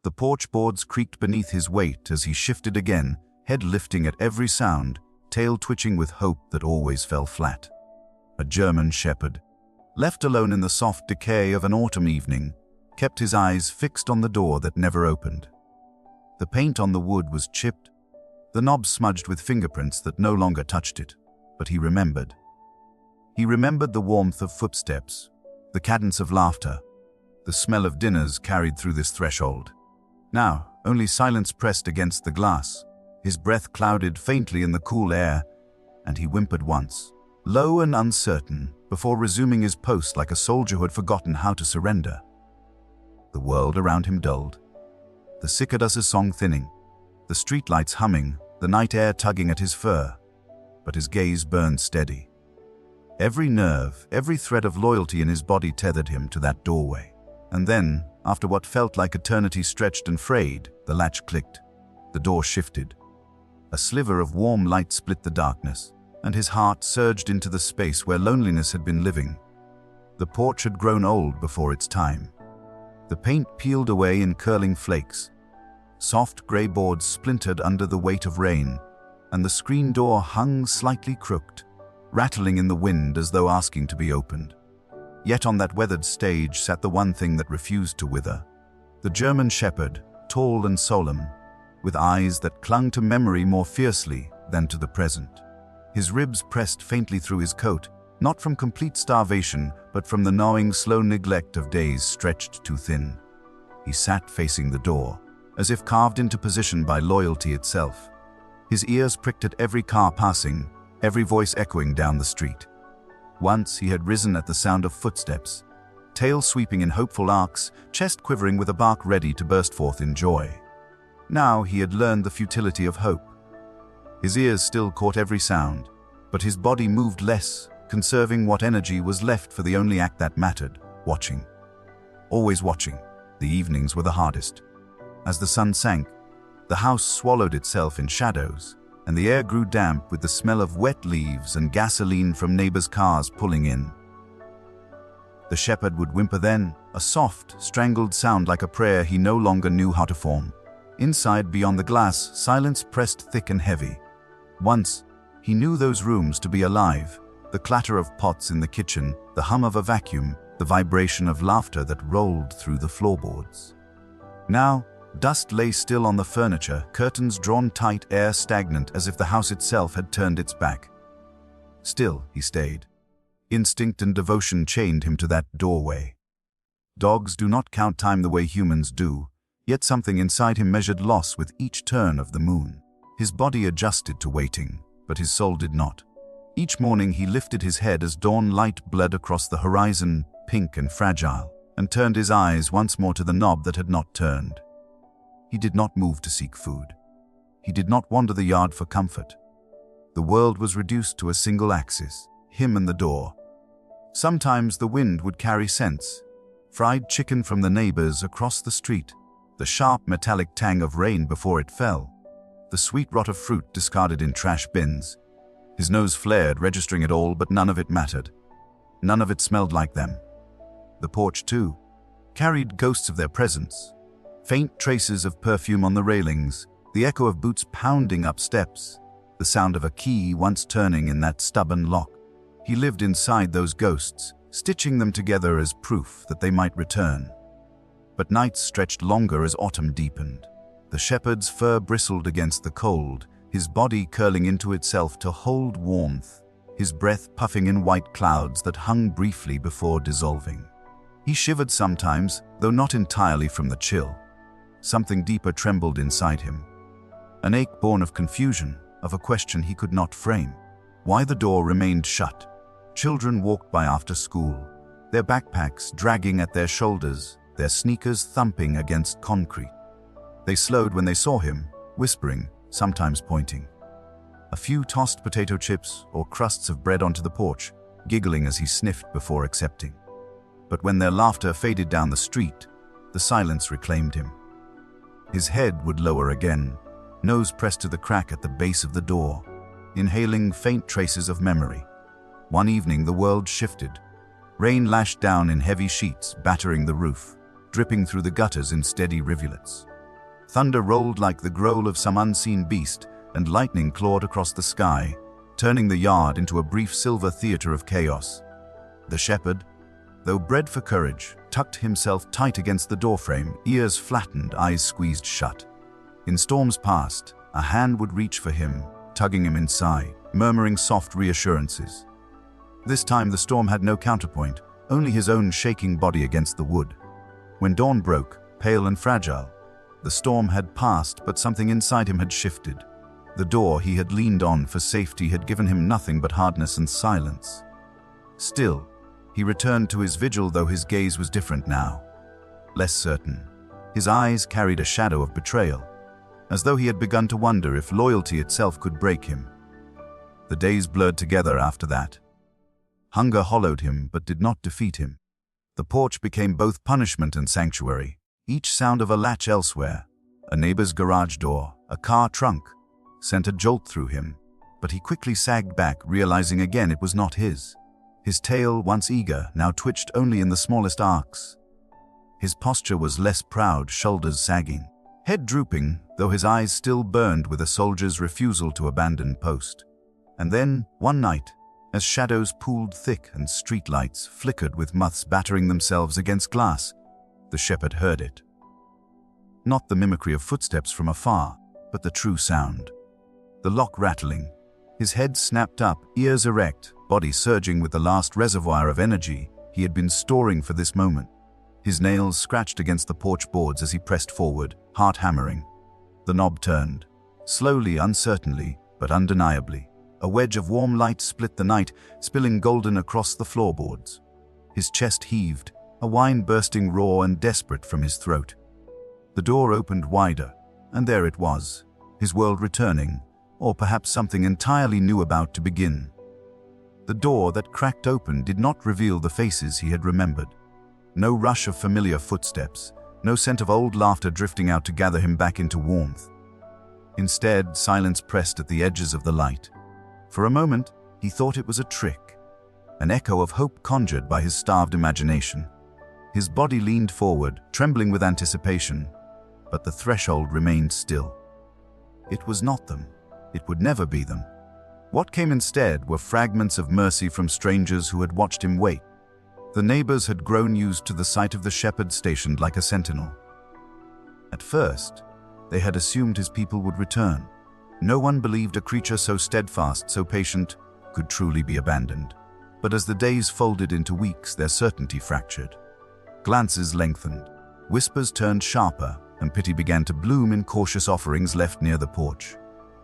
The porch boards creaked beneath his weight as he shifted again, head lifting at every sound, tail twitching with hope that always fell flat. A German shepherd, left alone in the soft decay of an autumn evening, kept his eyes fixed on the door that never opened. The paint on the wood was chipped, the knob smudged with fingerprints that no longer touched it, but he remembered. He remembered the warmth of footsteps, the cadence of laughter, the smell of dinners carried through this threshold. Now, only silence pressed against the glass. His breath clouded faintly in the cool air, and he whimpered once, low and uncertain, before resuming his post like a soldier who had forgotten how to surrender. The world around him dulled, the cicadas' song thinning, the streetlights humming, the night air tugging at his fur, but his gaze burned steady. Every nerve, every thread of loyalty in his body tethered him to that doorway. And then, after what felt like eternity stretched and frayed, the latch clicked. The door shifted. A sliver of warm light split the darkness, and his heart surged into the space where loneliness had been living. The porch had grown old before its time. The paint peeled away in curling flakes. Soft gray boards splintered under the weight of rain, and the screen door hung slightly crooked, rattling in the wind as though asking to be opened. Yet on that weathered stage sat the one thing that refused to wither. The German shepherd, tall and solemn, with eyes that clung to memory more fiercely than to the present. His ribs pressed faintly through his coat, not from complete starvation, but from the gnawing, slow neglect of days stretched too thin. He sat facing the door, as if carved into position by loyalty itself. His ears pricked at every car passing, every voice echoing down the street. Once he had risen at the sound of footsteps, tail sweeping in hopeful arcs, chest quivering with a bark ready to burst forth in joy. Now he had learned the futility of hope. His ears still caught every sound, but his body moved less, conserving what energy was left for the only act that mattered, watching. Always watching. The evenings were the hardest. As the sun sank, the house swallowed itself in shadows, and the air grew damp with the smell of wet leaves and gasoline from neighbors' cars pulling in. The shepherd would whimper then, a soft, strangled sound like a prayer he no longer knew how to form. Inside, beyond the glass, silence pressed thick and heavy. Once, he knew those rooms to be alive, the clatter of pots in the kitchen, the hum of a vacuum, the vibration of laughter that rolled through the floorboards. Now, dust lay still on the furniture, curtains drawn tight, air stagnant, as if the house itself had turned its back. Still, he stayed. Instinct and devotion chained him to that doorway. Dogs do not count time the way humans do, yet something inside him measured loss with each turn of the moon. His body adjusted to waiting, but his soul did not. Each morning he lifted his head as dawn light bled across the horizon, pink and fragile, and turned his eyes once more to the knob that had not turned. He did not move to seek food. He did not wander the yard for comfort. The world was reduced to a single axis, him and the door. Sometimes the wind would carry scents, fried chicken from the neighbors across the street, the sharp metallic tang of rain before it fell, the sweet rot of fruit discarded in trash bins. His nose flared, registering it all, but none of it mattered. None of it smelled like them. The porch, too, carried ghosts of their presence. Faint traces of perfume on the railings, the echo of boots pounding up steps, the sound of a key once turning in that stubborn lock. He lived inside those ghosts, stitching them together as proof that they might return. But nights stretched longer as autumn deepened. The shepherd's fur bristled against the cold, his body curling into itself to hold warmth, his breath puffing in white clouds that hung briefly before dissolving. He shivered sometimes, though not entirely from the chill. Something deeper trembled inside him. An ache born of confusion, of a question he could not frame. Why the door remained shut. Children walked by after school, their backpacks dragging at their shoulders, their sneakers thumping against concrete. They slowed when they saw him, whispering, sometimes pointing. A few tossed potato chips or crusts of bread onto the porch, giggling as he sniffed before accepting. But when their laughter faded down the street, the silence reclaimed him. His head would lower again, nose pressed to the crack at the base of the door, inhaling faint traces of memory. One evening the world shifted. Rain lashed down in heavy sheets, battering the roof, dripping through the gutters in steady rivulets. Thunder rolled like the growl of some unseen beast, and lightning clawed across the sky, turning the yard into a brief silver theater of chaos. The shepherd, though bred for courage, tucked himself tight against the doorframe, ears flattened, eyes squeezed shut. In storms past, a hand would reach for him, tugging him inside, murmuring soft reassurances. This time the storm had no counterpoint, only his own shaking body against the wood. When dawn broke, pale and fragile, the storm had passed, but something inside him had shifted. The door he had leaned on for safety had given him nothing but hardness and silence. Still, he returned to his vigil, though his gaze was different now. Less certain. His eyes carried a shadow of betrayal, as though he had begun to wonder if loyalty itself could break him. The days blurred together after that. Hunger hollowed him but did not defeat him. The porch became both punishment and sanctuary. Each sound of a latch elsewhere, a neighbor's garage door, a car trunk, sent a jolt through him, but he quickly sagged back, realizing again it was not his. His tail, once eager, now twitched only in the smallest arcs. His posture was less proud, shoulders sagging, head drooping, though his eyes still burned with a soldier's refusal to abandon post. And then, one night, as shadows pooled thick and streetlights flickered with moths battering themselves against glass, the shepherd heard it. Not the mimicry of footsteps from afar, but the true sound. The lock rattling. His head snapped up, ears erect, body surging with the last reservoir of energy he had been storing for this moment. His nails scratched against the porch boards as he pressed forward, heart hammering. The knob turned. Slowly, uncertainly, but undeniably. A wedge of warm light split the night, spilling golden across the floorboards. His chest heaved, a whine bursting raw and desperate from his throat. The door opened wider, and there it was, his world returning, or perhaps something entirely new about to begin. The door that cracked open did not reveal the faces he had remembered. No rush of familiar footsteps, no scent of old laughter drifting out to gather him back into warmth. Instead, silence pressed at the edges of the light. For a moment, he thought it was a trick, an echo of hope conjured by his starved imagination. His body leaned forward, trembling with anticipation, but the threshold remained still. It was not them. It would never be them. What came instead were fragments of mercy from strangers who had watched him wait. The neighbors had grown used to the sight of the shepherd stationed like a sentinel. At first, they had assumed his people would return. No one believed a creature so steadfast, so patient, could truly be abandoned. But as the days folded into weeks, their certainty fractured. Glances lengthened, whispers turned sharper, and pity began to bloom in cautious offerings left near the porch.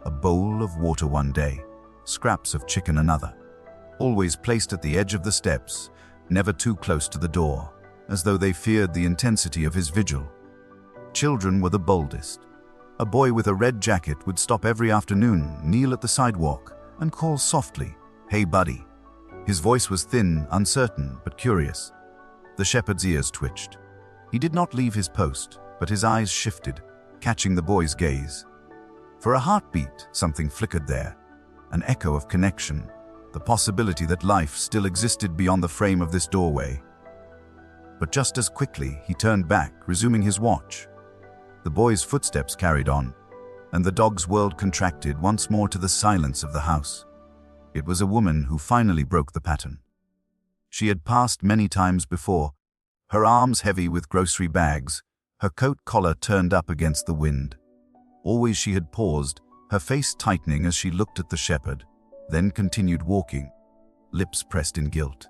A bowl of water one day, scraps of chicken another, always placed at the edge of the steps, never too close to the door, as though they feared the intensity of his vigil. Children were the boldest. A boy with a red jacket would stop every afternoon, kneel at the sidewalk, and call softly, "Hey, buddy." His voice was thin, uncertain, but curious. The shepherd's ears twitched. He did not leave his post, but his eyes shifted, catching the boy's gaze. For a heartbeat, something flickered there, an echo of connection, the possibility that life still existed beyond the frame of this doorway. But just as quickly, he turned back, resuming his watch. The boy's footsteps carried on, and the dog's world contracted once more to the silence of the house. It was a woman who finally broke the pattern. She had passed many times before, her arms heavy with grocery bags, her coat collar turned up against the wind. Always she had paused, her face tightening as she looked at the shepherd, then continued walking, lips pressed in guilt.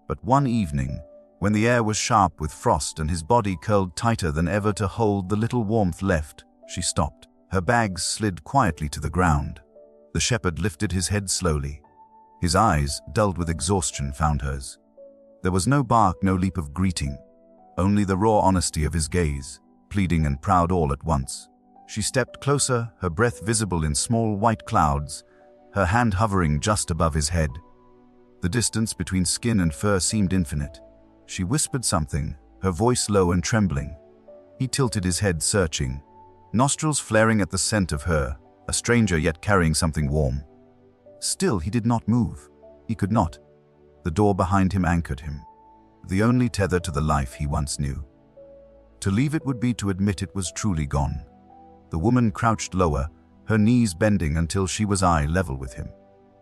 But one evening, when the air was sharp with frost and his body curled tighter than ever to hold the little warmth left, she stopped. Her bags slid quietly to the ground. The shepherd lifted his head slowly. His eyes, dulled with exhaustion, found hers. There was no bark, no leap of greeting, only the raw honesty of his gaze, pleading and proud all at once. She stepped closer, her breath visible in small white clouds, her hand hovering just above his head. The distance between skin and fur seemed infinite. She whispered something, her voice low and trembling. He tilted his head, searching, nostrils flaring at the scent of her, a stranger yet carrying something warm. Still he did not move. He could not. The door behind him anchored him, the only tether to the life he once knew. To leave it would be to admit it was truly gone. The woman crouched lower, her knees bending until she was eye level with him.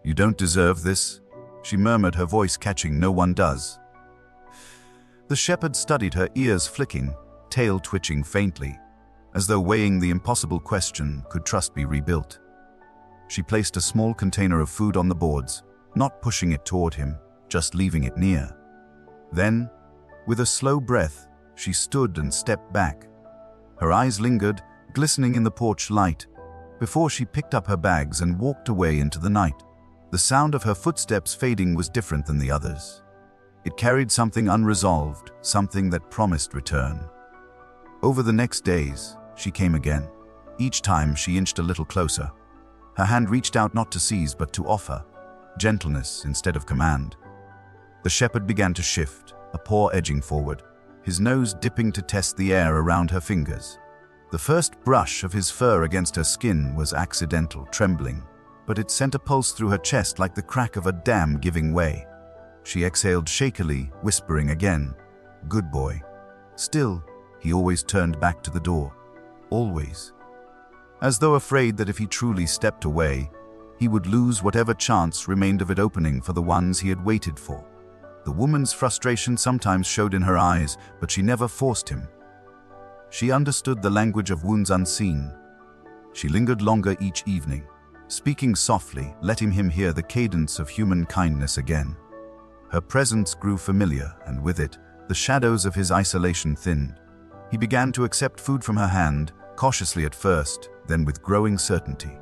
"You don't deserve this," she murmured, her voice catching. "No one does." The shepherd studied her, ears flicking, tail twitching faintly, as though weighing the impossible question, could trust be rebuilt? She placed a small container of food on the boards, not pushing it toward him, just leaving it near. Then, with a slow breath, she stood and stepped back. Her eyes lingered, glistening in the porch light, before she picked up her bags and walked away into the night. The sound of her footsteps fading was different than the others. It carried something unresolved, something that promised return. Over the next days, she came again. Each time she inched a little closer. Her hand reached out not to seize but to offer, gentleness instead of command. The shepherd began to shift, a paw edging forward, his nose dipping to test the air around her fingers. The first brush of his fur against her skin was accidental, trembling, but it sent a pulse through her chest like the crack of a dam giving way. She exhaled shakily, whispering again, "Good boy." Still, he always turned back to the door. Always. As though afraid that if he truly stepped away, he would lose whatever chance remained of it opening for the ones he had waited for. The woman's frustration sometimes showed in her eyes, but she never forced him. She understood the language of wounds unseen. She lingered longer each evening, speaking softly, letting him hear the cadence of human kindness again. Her presence grew familiar, and with it, the shadows of his isolation thinned. He began to accept food from her hand, cautiously at first, then with growing certainty.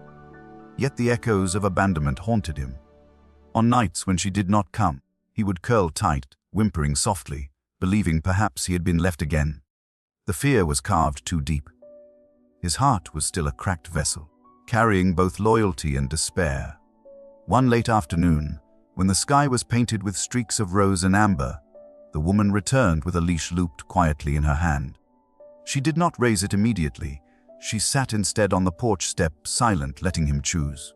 Yet the echoes of abandonment haunted him. On nights when she did not come, he would curl tight, whimpering softly, believing perhaps he had been left again. The fear was carved too deep. His heart was still a cracked vessel, carrying both loyalty and despair. One late afternoon, when the sky was painted with streaks of rose and amber, the woman returned with a leash looped quietly in her hand. She did not raise it immediately. She sat instead on the porch step, silent, letting him choose.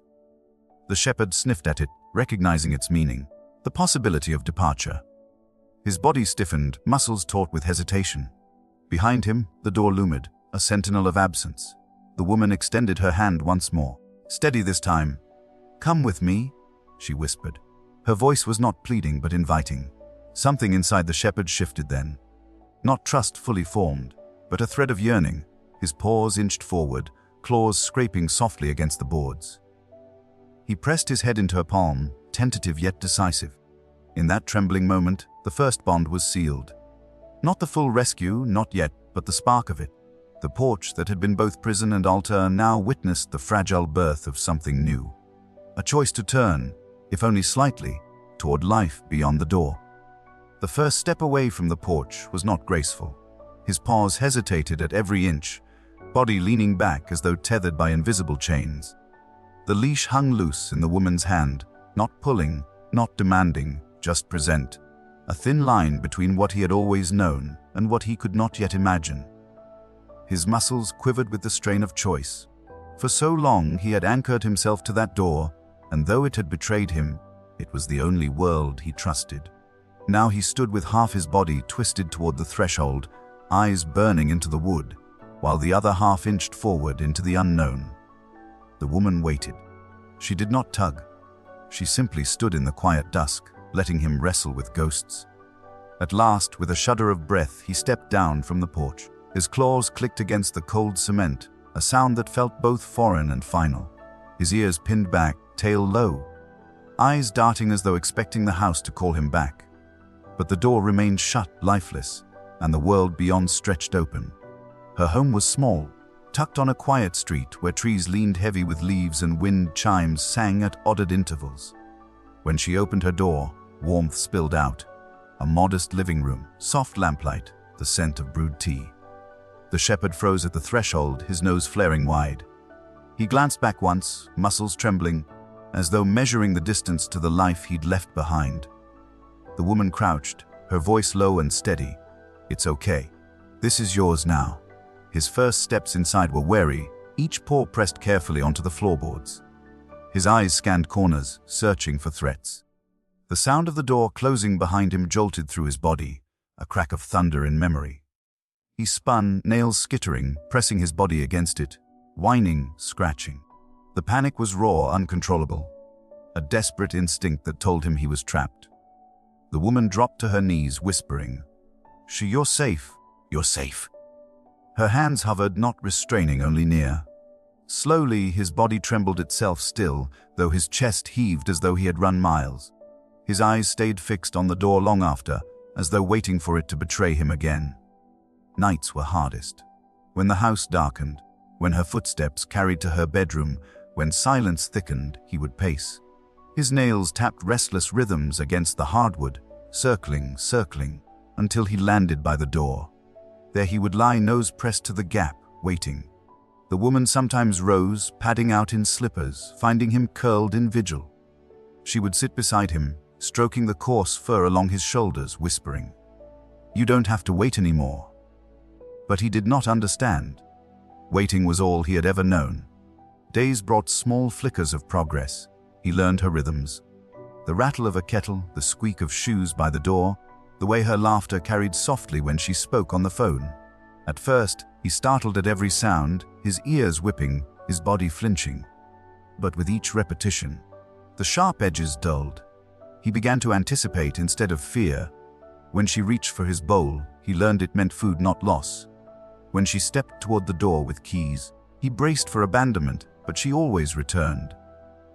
The shepherd sniffed at it, recognizing its meaning, the possibility of departure. His body stiffened, muscles taut with hesitation. Behind him, the door loomed, a sentinel of absence. The woman extended her hand once more. "Steady this time." "Come with me," she whispered. Her voice was not pleading but inviting. Something inside the shepherd shifted then. Not trust fully formed, but a thread of yearning. His paws inched forward, claws scraping softly against the boards. He pressed his head into her palm, tentative yet decisive. In that trembling moment, the first bond was sealed. Not the full rescue, not yet, but the spark of it. The porch that had been both prison and altar now witnessed the fragile birth of something new. A choice to turn, if only slightly, toward life beyond the door. The first step away from the porch was not graceful. His paws hesitated at every inch, body leaning back as though tethered by invisible chains. The leash hung loose in the woman's hand, not pulling, not demanding, just present. A thin line between what he had always known and what he could not yet imagine. His muscles quivered with the strain of choice. For so long he had anchored himself to that door, and though it had betrayed him, it was the only world he trusted. Now he stood with half his body twisted toward the threshold, eyes burning into the wood, while the other half inched forward into the unknown. The woman waited. She did not tug. She simply stood in the quiet dusk, letting him wrestle with ghosts. At last, with a shudder of breath, he stepped down from the porch. His claws clicked against the cold cement, a sound that felt both foreign and final. His ears pinned back, tail low, eyes darting as though expecting the house to call him back. But the door remained shut, lifeless, and the world beyond stretched open. Her home was small, tucked on a quiet street where trees leaned heavy with leaves and wind chimes sang at odd intervals. When she opened her door, warmth spilled out. A modest living room, soft lamplight, the scent of brewed tea. The shepherd froze at the threshold, his nose flaring wide. He glanced back once, muscles trembling, as though measuring the distance to the life he'd left behind. The woman crouched, her voice low and steady. "It's okay. This is yours now." His first steps inside were wary, each paw pressed carefully onto the floorboards. His eyes scanned corners, searching for threats. The sound of the door closing behind him jolted through his body, a crack of thunder in memory. He spun, nails skittering, pressing his body against it. whining, scratching. The panic was raw, uncontrollable, a desperate instinct that told him he was trapped. The woman dropped to her knees, whispering, "You're safe, you're safe." Her hands hovered, not restraining, only near. Slowly, his body trembled itself still, though his chest heaved as though he had run miles. His eyes stayed fixed on the door long after, as though waiting for it to betray him again. Nights were hardest. When the house darkened, when her footsteps carried to her bedroom, when silence thickened, he would pace. His nails tapped restless rhythms against the hardwood, circling, until he landed by the door. There he would lie, nose pressed to the gap, waiting. The woman sometimes rose, padding out in slippers, finding him curled in vigil. She would sit beside him, stroking the coarse fur along his shoulders, whispering, "You don't have to wait anymore." But he did not understand. Waiting was all he had ever known. Days brought small flickers of progress. He learned her rhythms. The rattle of a kettle, the squeak of shoes by the door, the way her laughter carried softly when she spoke on the phone. At first, he startled at every sound, his ears whipping, his body flinching. But with each repetition, the sharp edges dulled. He began to anticipate instead of fear. When she reached for his bowl, he learned it meant food, not loss. When she stepped toward the door with keys, he braced for abandonment, but she always returned.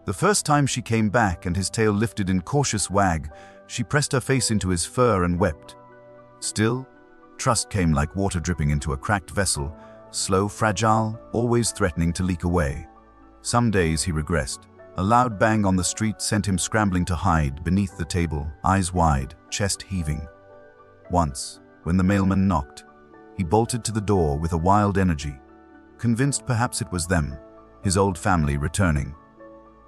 The first time she came back and his tail lifted in cautious wag, she pressed her face into his fur and wept. Still, trust came like water dripping into a cracked vessel, slow, fragile, always threatening to leak away. Some days he regressed. A loud bang on the street sent him scrambling to hide beneath the table, eyes wide, chest heaving. Once, when the mailman knocked, he bolted to the door with a wild energy, convinced perhaps it was them, his old family, returning.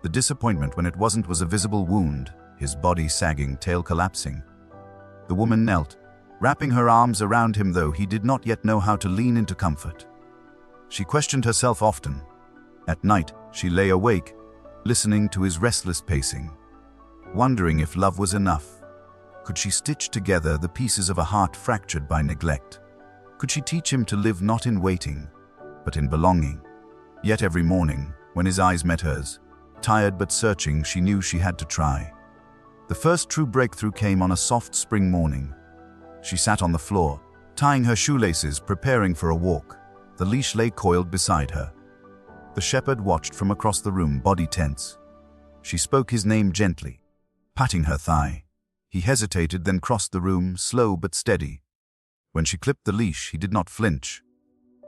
The disappointment when it wasn't was a visible wound, his body sagging, tail collapsing. The woman knelt, wrapping her arms around him, though he did not yet know how to lean into comfort. She questioned herself often. At night, she lay awake, listening to his restless pacing, wondering if love was enough. Could she stitch together the pieces of a heart fractured by neglect? Could she teach him to live not in waiting, but in belonging? Yet every morning, when his eyes met hers, tired but searching, she knew she had to try. The first true breakthrough came on a soft spring morning. She sat on the floor, tying her shoelaces, preparing for a walk. The leash lay coiled beside her. The shepherd watched from across the room, body tense. She spoke his name gently, patting her thigh. He hesitated, then crossed the room, slow but steady. When she clipped the leash, he did not flinch.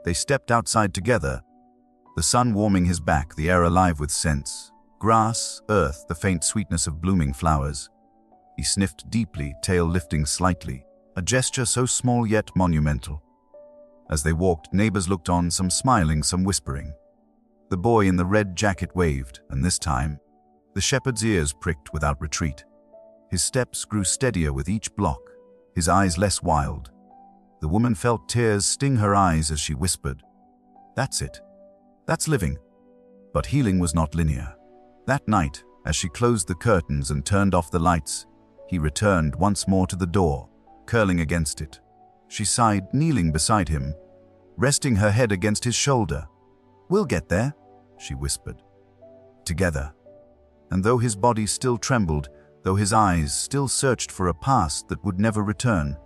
They stepped outside together, the sun warming his back, the air alive with scents. Grass, earth, the faint sweetness of blooming flowers. He sniffed deeply, tail lifting slightly, a gesture so small yet monumental. As they walked, neighbors looked on, some smiling, some whispering. The boy in the red jacket waved, and this time, the shepherd's ears pricked without retreat. His steps grew steadier with each block, his eyes less wild. The woman felt tears sting her eyes as she whispered, "That's it. That's living." But healing was not linear. That night, as she closed the curtains and turned off the lights, he returned once more to the door, curling against it. She sighed, kneeling beside him, resting her head against his shoulder. "We'll get there," she whispered. Together. And though his body still trembled, though his eyes still searched for a past that would never return,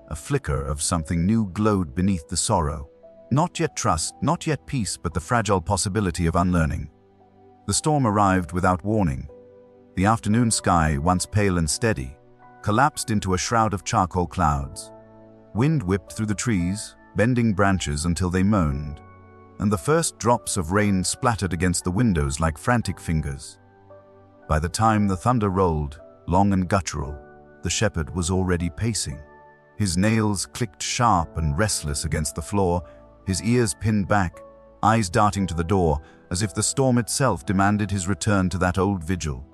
a flicker of something new glowed beneath the sorrow. Not yet trust, not yet peace, but the fragile possibility of unlearning. The storm arrived without warning. The afternoon sky, once pale and steady, collapsed into a shroud of charcoal clouds. Wind whipped through the trees, bending branches until they moaned, and the first drops of rain splattered against the windows like frantic fingers. By the time the thunder rolled, long and guttural, the shepherd was already pacing. His nails clicked sharp and restless against the floor, his ears pinned back, eyes darting to the door, as if the storm itself demanded his return to that old vigil.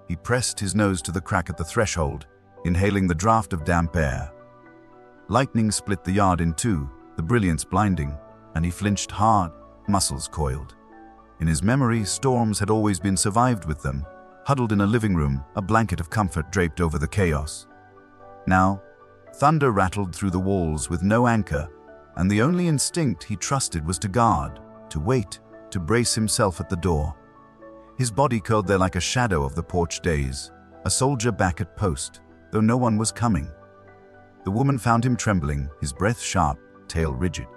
He pressed his nose to the crack at the threshold, inhaling the draft of damp air. Lightning split the yard in two, the brilliance blinding, and he flinched hard, muscles coiled. In his memory, storms had always been survived with them, huddled in a living room, a blanket of comfort draped over the chaos. Now, thunder rattled through the walls with no anchor, and the only instinct he trusted was to guard, to wait, to brace himself at the door. His body curled there like a shadow of the porch days, a soldier back at post, though no one was coming. The woman found him trembling, his breath sharp, tail rigid.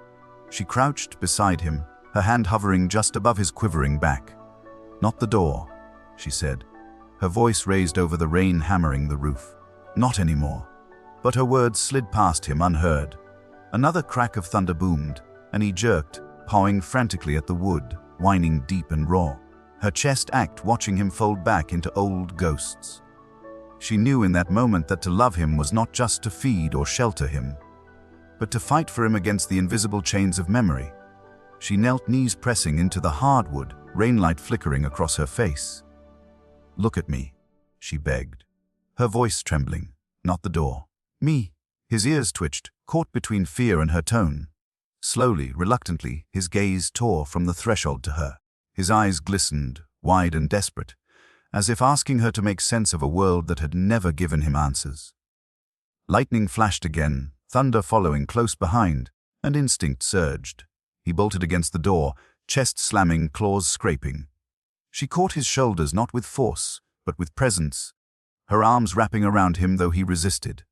She crouched beside him, her hand hovering just above his quivering back. "Not the door," she said, her voice raised over the rain hammering the roof. "Not anymore." But her words slid past him unheard. Another crack of thunder boomed, and he jerked, pawing frantically at the wood, whining deep and raw. Her chest ached, watching him fold back into old ghosts. She knew in that moment that to love him was not just to feed or shelter him, but to fight for him against the invisible chains of memory. She knelt, knees pressing into the hardwood, rainlight flickering across her face. "Look at me," she begged, her voice trembling. "Not the door." "Me." His ears twitched, caught between fear and her tone. Slowly, reluctantly, his gaze tore from the threshold to her. His eyes glistened, wide and desperate, as if asking her to make sense of a world that had never given him answers. Lightning flashed again, thunder following close behind, and instinct surged. He bolted against the door, chest slamming, claws scraping. She caught his shoulders not with force, but with presence, her arms wrapping around him though he resisted.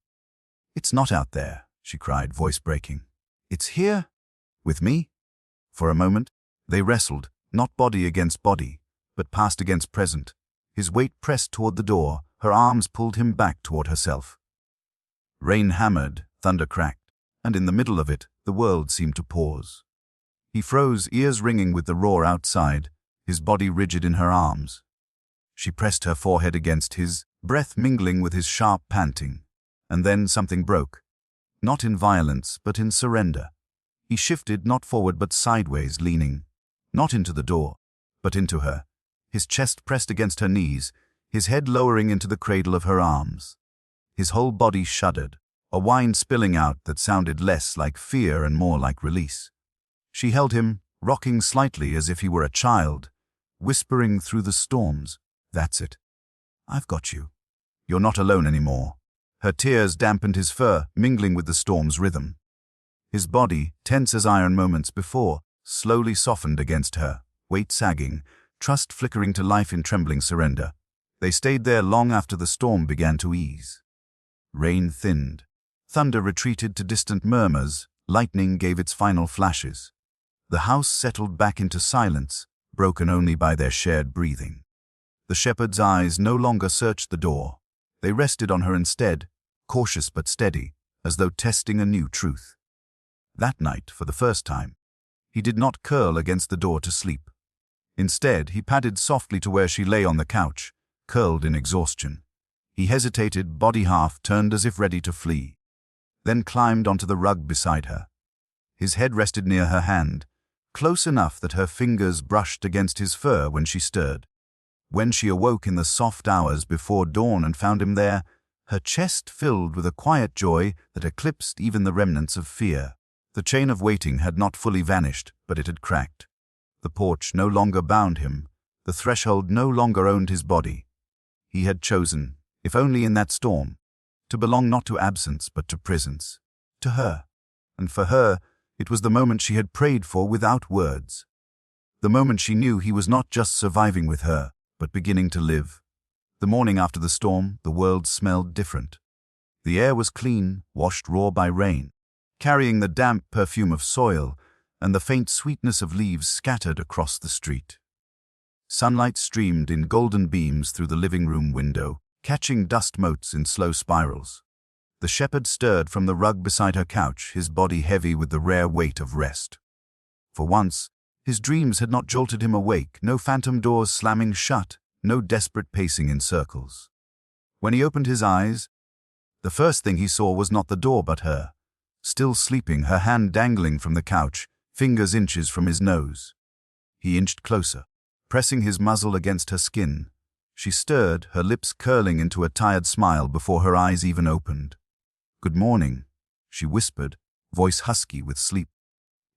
"It's not out there," she cried, voice breaking. "It's here, with me." For a moment, they wrestled, not body against body, but past against present. His weight pressed toward the door, her arms pulled him back toward herself. Rain hammered, thunder cracked, and in the middle of it, the world seemed to pause. He froze, ears ringing with the roar outside, his body rigid in her arms. She pressed her forehead against his, breath mingling with his sharp panting. And then something broke. Not in violence, but in surrender. He shifted not forward but sideways, leaning, not into the door, but into her, his chest pressed against her knees, his head lowering into the cradle of her arms. His whole body shuddered, a whine spilling out that sounded less like fear and more like release. She held him, rocking slightly as if he were a child, whispering through the storms, "That's it. I've got you. You're not alone anymore." Her tears dampened his fur, mingling with the storm's rhythm. His body, tense as iron moments before, slowly softened against her, weight sagging, trust flickering to life in trembling surrender. They stayed there long after the storm began to ease. Rain thinned. Thunder retreated to distant murmurs, lightning gave its final flashes. The house settled back into silence, broken only by their shared breathing. The shepherd's eyes no longer searched the door. They rested on her instead, cautious but steady, as though testing a new truth. That night, for the first time, he did not curl against the door to sleep. Instead, he padded softly to where she lay on the couch, curled in exhaustion. He hesitated, body half turned as if ready to flee, then climbed onto the rug beside her. His head rested near her hand, close enough that her fingers brushed against his fur when she stirred. When she awoke in the soft hours before dawn and found him there, her chest filled with a quiet joy that eclipsed even the remnants of fear. The chain of waiting had not fully vanished, but it had cracked. The porch no longer bound him, the threshold no longer owned his body. He had chosen, if only in that storm, to belong not to absence but to presence, to her. And for her, it was the moment she had prayed for without words. The moment she knew he was not just surviving with her, but beginning to live. The morning after the storm, the world smelled different. The air was clean, washed raw by rain, carrying the damp perfume of soil and the faint sweetness of leaves scattered across the street. Sunlight streamed in golden beams through the living room window, catching dust motes in slow spirals. The shepherd stirred from the rug beside her couch, his body heavy with the rare weight of rest. For once, his dreams had not jolted him awake, no phantom doors slamming shut, no desperate pacing in circles. When he opened his eyes, the first thing he saw was not the door but her, still sleeping, her hand dangling from the couch, fingers inches from his nose. He inched closer, pressing his muzzle against her skin. She stirred, her lips curling into a tired smile before her eyes even opened. "Good morning," she whispered, voice husky with sleep.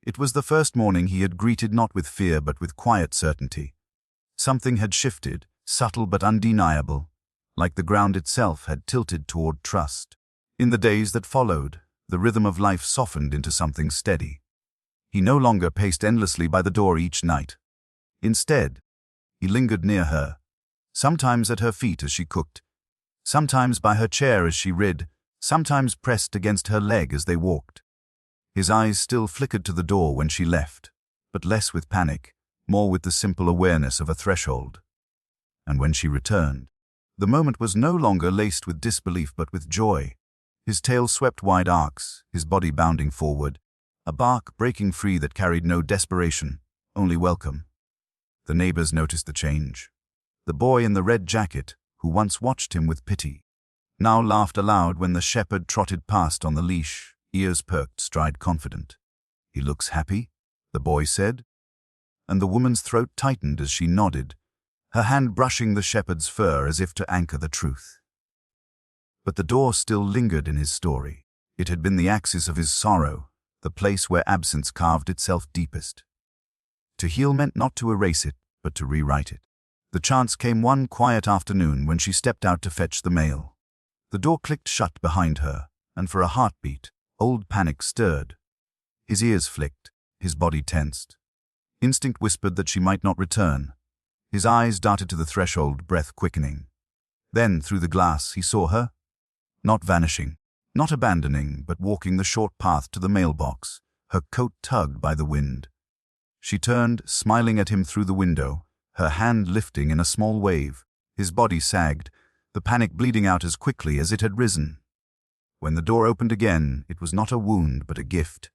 It was the first morning he had greeted not with fear but with quiet certainty. Something had shifted, subtle but undeniable, like the ground itself had tilted toward trust. In the days that followed, the rhythm of life softened into something steady. He no longer paced endlessly by the door each night. Instead, he lingered near her, sometimes at her feet as she cooked, sometimes by her chair as she read, sometimes pressed against her leg as they walked. His eyes still flickered to the door when she left, but less with panic, more with the simple awareness of a threshold. And when she returned, the moment was no longer laced with disbelief but with joy. His tail swept wide arcs, his body bounding forward, a bark breaking free that carried no desperation, only welcome. The neighbors noticed the change. The boy in the red jacket, who once watched him with pity, now laughed aloud when the shepherd trotted past on the leash, ears perked, stride confident. "He looks happy," the boy said, and the woman's throat tightened as she nodded, her hand brushing the shepherd's fur as if to anchor the truth. But the door still lingered in his story. It had been the axis of his sorrow, the place where absence carved itself deepest. To heal meant not to erase it, but to rewrite it. The chance came one quiet afternoon when she stepped out to fetch the mail. The door clicked shut behind her, and for a heartbeat, old panic stirred. His ears flicked, his body tensed. Instinct whispered that she might not return. His eyes darted to the threshold, breath quickening. Then, through the glass, he saw her. Not vanishing, not abandoning, but walking the short path to the mailbox, her coat tugged by the wind. She turned, smiling at him through the window, her hand lifting in a small wave. His body sagged, the panic bleeding out as quickly as it had risen. When the door opened again, it was not a wound but a gift.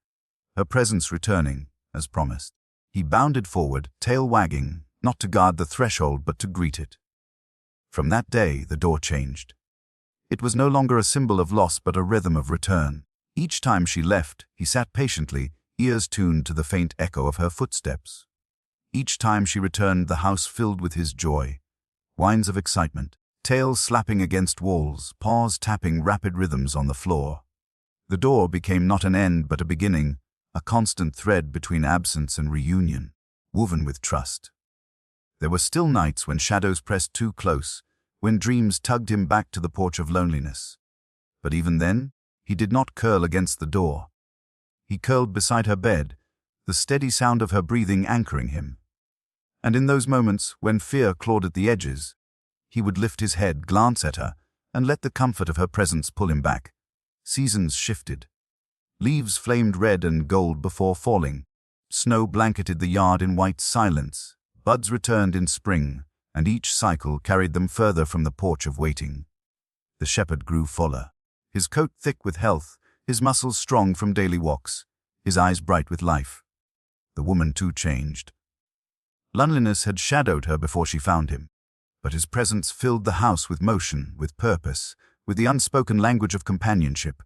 Her presence returning, as promised. He bounded forward, tail wagging, not to guard the threshold but to greet it. From that day, the door changed. It was no longer a symbol of loss but a rhythm of return. Each time she left, he sat patiently, ears tuned to the faint echo of her footsteps. Each time she returned, the house filled with his joy. Whines of excitement, tails slapping against walls, paws tapping rapid rhythms on the floor. The door became not an end but a beginning, a constant thread between absence and reunion, woven with trust. There were still nights when shadows pressed too close, when dreams tugged him back to the porch of loneliness. But even then, he did not curl against the door. He curled beside her bed, the steady sound of her breathing anchoring him. And in those moments, when fear clawed at the edges, he would lift his head, glance at her, and let the comfort of her presence pull him back. Seasons shifted. Leaves flamed red and gold before falling. Snow blanketed the yard in white silence. Buds returned in spring, and each cycle carried them further from the porch of waiting. The shepherd grew fuller, his coat thick with health, his muscles strong from daily walks, his eyes bright with life. The woman too changed. Loneliness had shadowed her before she found him, but his presence filled the house with motion, with purpose, with the unspoken language of companionship.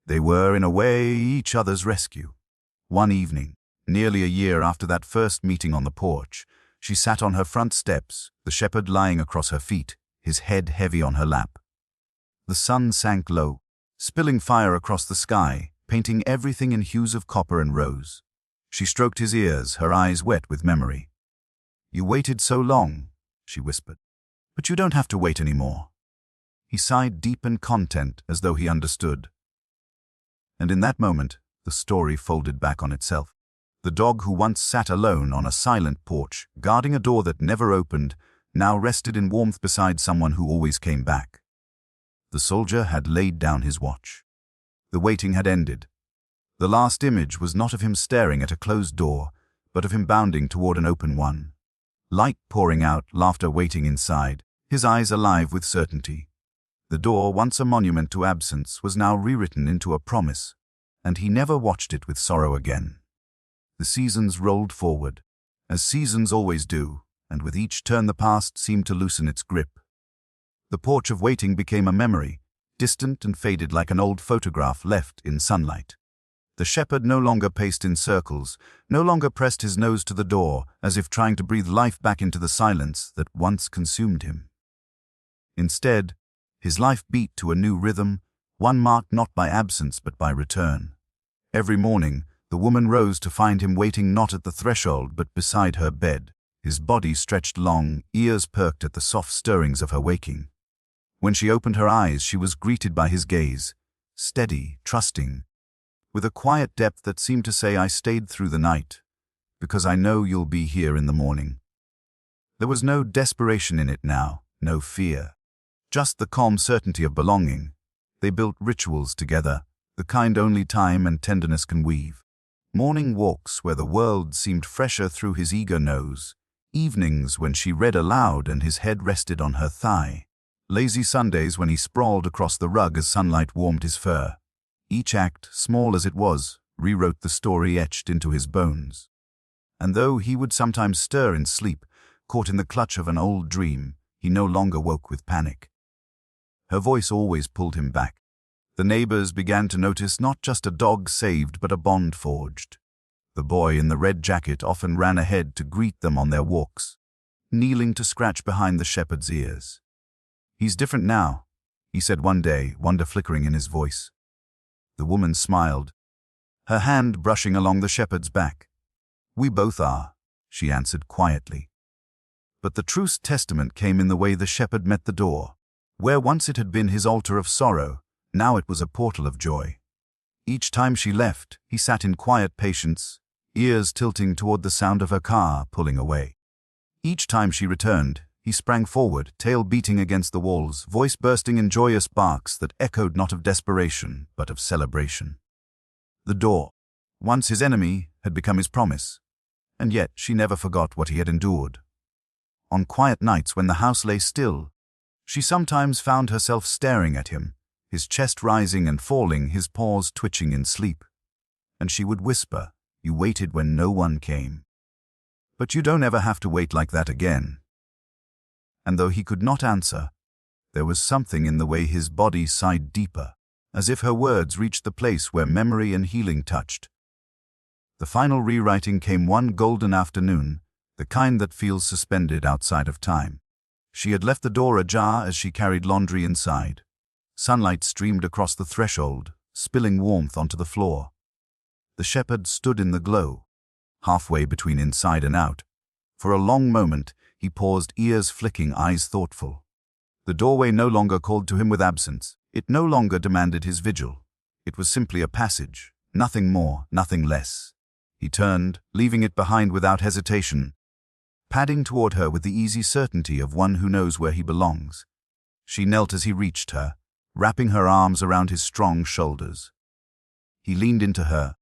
They were, in a way, each other's rescue. One evening, nearly a year after that first meeting on the porch, she sat on her front steps, the shepherd lying across her feet, his head heavy on her lap. The sun sank low, spilling fire across the sky, painting everything in hues of copper and rose. She stroked his ears, her eyes wet with memory. "You waited so long," she whispered, "but you don't have to wait anymore." He sighed deep and content, as though he understood. And in that moment, the story folded back on itself. The dog who once sat alone on a silent porch, guarding a door that never opened, now rested in warmth beside someone who always came back. The soldier had laid down his watch. The waiting had ended. The last image was not of him staring at a closed door, but of him bounding toward an open one. Light pouring out, laughter waiting inside, his eyes alive with certainty. The door, once a monument to absence, was now rewritten into a promise, and he never watched it with sorrow again. The seasons rolled forward, as seasons always do, and with each turn the past seemed to loosen its grip. The porch of waiting became a memory, distant and faded like an old photograph left in sunlight. The shepherd no longer paced in circles, no longer pressed his nose to the door, as if trying to breathe life back into the silence that once consumed him. Instead, his life beat to a new rhythm, one marked not by absence but by return. Every morning, the woman rose to find him waiting not at the threshold but beside her bed, his body stretched long, ears perked at the soft stirrings of her waking. When she opened her eyes, she was greeted by his gaze, steady, trusting, with a quiet depth that seemed to say, "I stayed through the night, because I know you'll be here in the morning." There was no desperation in it now, no fear. Just the calm certainty of belonging. They built rituals together, the kind only time and tenderness can weave. Morning walks where the world seemed fresher through his eager nose. Evenings when she read aloud and his head rested on her thigh. Lazy Sundays when he sprawled across the rug as sunlight warmed his fur. Each act, small as it was, rewrote the story etched into his bones. And though he would sometimes stir in sleep, caught in the clutch of an old dream, he no longer woke with panic. Her voice always pulled him back. The neighbors began to notice not just a dog saved but a bond forged. The boy in the red jacket often ran ahead to greet them on their walks, kneeling to scratch behind the shepherd's ears. "He's different now," he said one day, wonder flickering in his voice. The woman smiled, her hand brushing along the shepherd's back. "We both are," she answered quietly. But the truest testament came in the way the shepherd met the door. Where once it had been his altar of sorrow, now it was a portal of joy. Each time she left, he sat in quiet patience, ears tilting toward the sound of her car pulling away. Each time she returned, he sprang forward, tail beating against the walls, voice bursting in joyous barks that echoed not of desperation, but of celebration. The door, once his enemy, had become his promise, and yet she never forgot what he had endured. On quiet nights when the house lay still, she sometimes found herself staring at him, his chest rising and falling, his paws twitching in sleep. And she would whisper, "You waited when no one came. But you don't ever have to wait like that again." And though he could not answer, there was something in the way his body sighed deeper, as if her words reached the place where memory and healing touched. The final rewriting came one golden afternoon, the kind that feels suspended outside of time. She had left the door ajar as she carried laundry inside. Sunlight streamed across the threshold, spilling warmth onto the floor. The shepherd stood in the glow, halfway between inside and out. For a long moment, he paused, ears flicking, eyes thoughtful. The doorway no longer called to him with absence. It no longer demanded his vigil. It was simply a passage, nothing more, nothing less. He turned, leaving it behind without hesitation, padding toward her with the easy certainty of one who knows where he belongs. She knelt as he reached her, wrapping her arms around his strong shoulders. He leaned into her,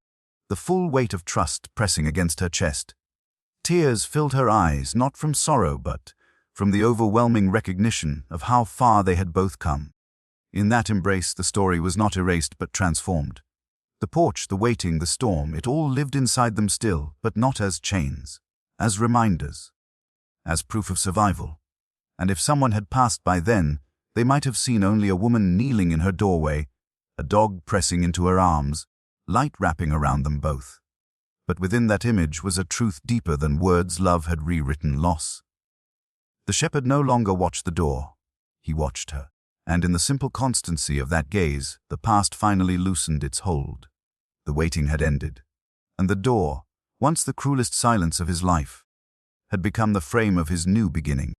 the full weight of trust pressing against her chest. Tears filled her eyes, not from sorrow but from the overwhelming recognition of how far they had both come. In that embrace, the story was not erased but transformed. The porch, the waiting, the storm, it all lived inside them still, but not as chains, as reminders, as proof of survival. And if someone had passed by then, they might have seen only a woman kneeling in her doorway, a dog pressing into her arms, light wrapping around them both. But within that image was a truth deeper than words love had rewritten loss. The shepherd no longer watched the door. He watched her. And in the simple constancy of that gaze, the past finally loosened its hold. The waiting had ended. And the door, once the cruelest silence of his life, had become the frame of his new beginning.